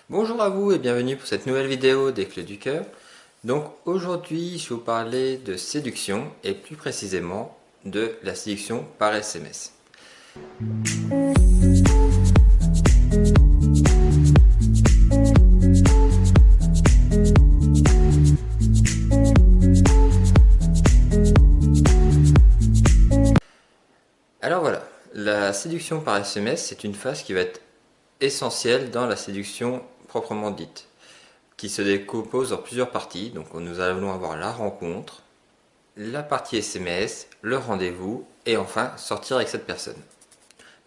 Bonjour à vous et bienvenue pour cette nouvelle vidéo des Clés du Cœur. Donc aujourd'hui je vais vous parler de séduction et plus précisément de la séduction par SMS. Alors voilà, la séduction par SMS c'est une phase qui va être essentielle dans la séduction proprement dite, qui se décompose en plusieurs parties. Donc nous allons avoir la rencontre, la partie SMS, le rendez-vous et enfin sortir avec cette personne.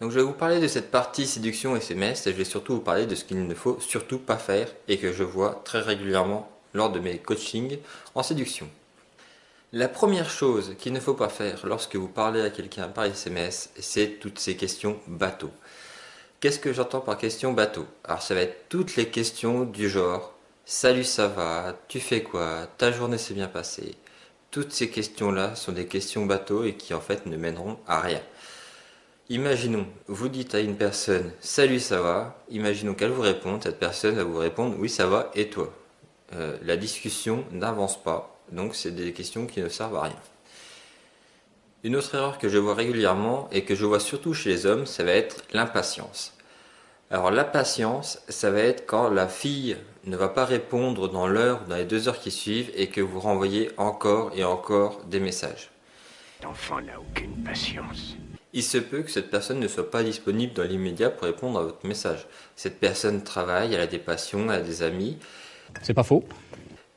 Donc je vais vous parler de cette partie séduction SMS et je vais surtout vous parler de ce qu'il ne faut surtout pas faire et que je vois très régulièrement lors de mes coachings en séduction. La première chose qu'il ne faut pas faire lorsque vous parlez à quelqu'un par SMS, c'est toutes ces questions bateau. Qu'est-ce que j'entends par question bateau? Alors ça va être toutes les questions du genre « Salut, ça va? Tu fais quoi? Ta journée s'est bien passée ?» Toutes ces questions-là sont des questions bateau et qui en fait ne mèneront à rien. Imaginons, vous dites à une personne « Salut, ça va ?» Imaginons qu'elle vous réponde, cette personne va vous répondre « Oui, ça va, et toi ?» La discussion n'avance pas, donc c'est des questions qui ne servent à rien. Une autre erreur que je vois régulièrement et que je vois surtout chez les hommes, ça va être l'impatience. Alors l'impatience, ça va être quand la fille ne va pas répondre dans l'heure ou dans les 2 heures qui suivent et que vous renvoyez encore et encore des messages. L'enfant n'a aucune patience. Il se peut que cette personne ne soit pas disponible dans l'immédiat pour répondre à votre message. Cette personne travaille, elle a des passions, elle a des amis. C'est pas faux.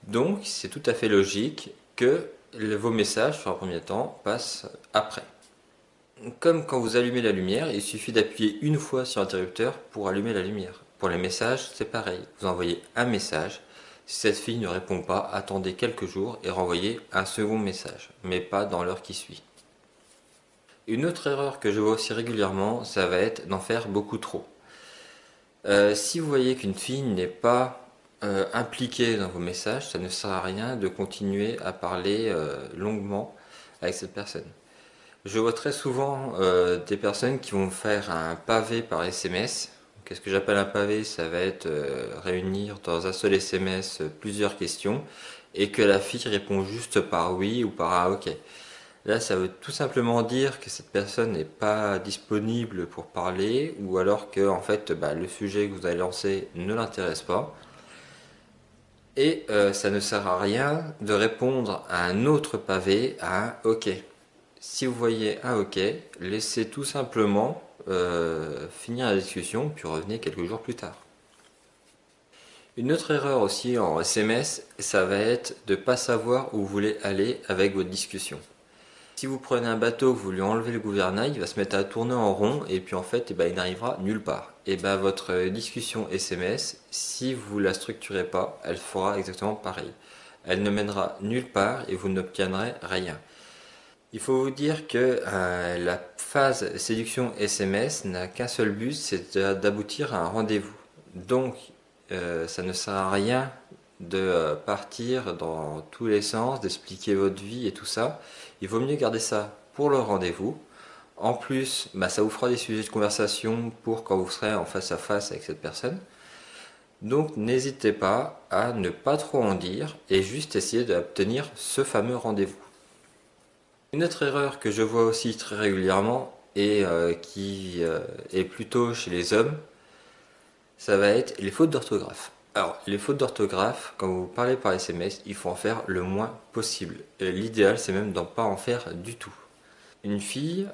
Donc c'est tout à fait logique que vos messages, sur un premier temps, passent après. Comme quand vous allumez la lumière, il suffit d'appuyer une fois sur l'interrupteur pour allumer la lumière. Pour les messages, c'est pareil. Vous envoyez un message. Si cette fille ne répond pas, attendez quelques jours et renvoyez un second message, mais pas dans l'heure qui suit. Une autre erreur que je vois aussi régulièrement, ça va être d'en faire beaucoup trop. Si vous voyez qu'une fille n'est pas impliquée dans vos messages, ça ne sert à rien de continuer à parler longuement avec cette personne. Je vois très souvent des personnes qui vont faire un pavé par SMS. Qu'est-ce que j'appelle un pavé? Ça va être réunir dans un seul SMS plusieurs questions et que la fille répond juste par oui ou par un ok. Là, ça veut tout simplement dire que cette personne n'est pas disponible pour parler ou alors que en fait, le sujet que vous avez lancé ne l'intéresse pas. Et ça ne sert à rien de répondre à un autre pavé, à un OK. Si vous voyez un OK, laissez tout simplement finir la discussion, puis revenez quelques jours plus tard. Une autre erreur aussi en SMS, ça va être de ne pas savoir où vous voulez aller avec votre discussion. Si vous prenez un bateau, que vous lui enlevez le gouvernail, il va se mettre à tourner en rond et puis en fait il n'arrivera nulle part. Et votre discussion SMS, si vous la structurez pas, elle fera exactement pareil. Elle ne mènera nulle part et vous n'obtiendrez rien. Il faut vous dire que la phase séduction SMS n'a qu'un seul but, c'est d'aboutir à un rendez-vous. Donc ça ne sert à rien de partir dans tous les sens, d'expliquer votre vie et tout ça. Il vaut mieux garder ça pour le rendez-vous. En plus, ça vous fera des sujets de conversation pour quand vous serez en face à face avec cette personne. Donc n'hésitez pas à ne pas trop en dire et juste essayer d'obtenir ce fameux rendez-vous. Une autre erreur que je vois aussi très régulièrement et qui est plutôt chez les hommes, ça va être les fautes d'orthographe. Alors, les fautes d'orthographe, quand vous parlez par SMS, il faut en faire le moins possible. L'idéal, c'est même d'en pas en faire du tout. Une fille,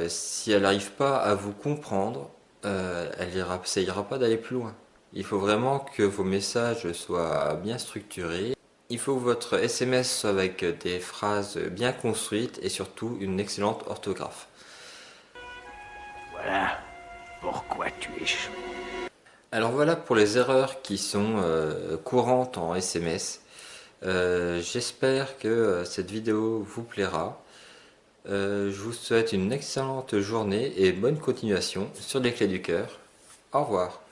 si elle n'arrive pas à vous comprendre, ça ira pas d'aller plus loin. Il faut vraiment que vos messages soient bien structurés. Il faut que votre SMS soit avec des phrases bien construites et surtout une excellente orthographe. Voilà pourquoi tu échoues. Alors voilà pour les erreurs qui sont courantes en SMS. J'espère que cette vidéo vous plaira. Je vous souhaite une excellente journée et bonne continuation sur les Clés du Cœur. Au revoir.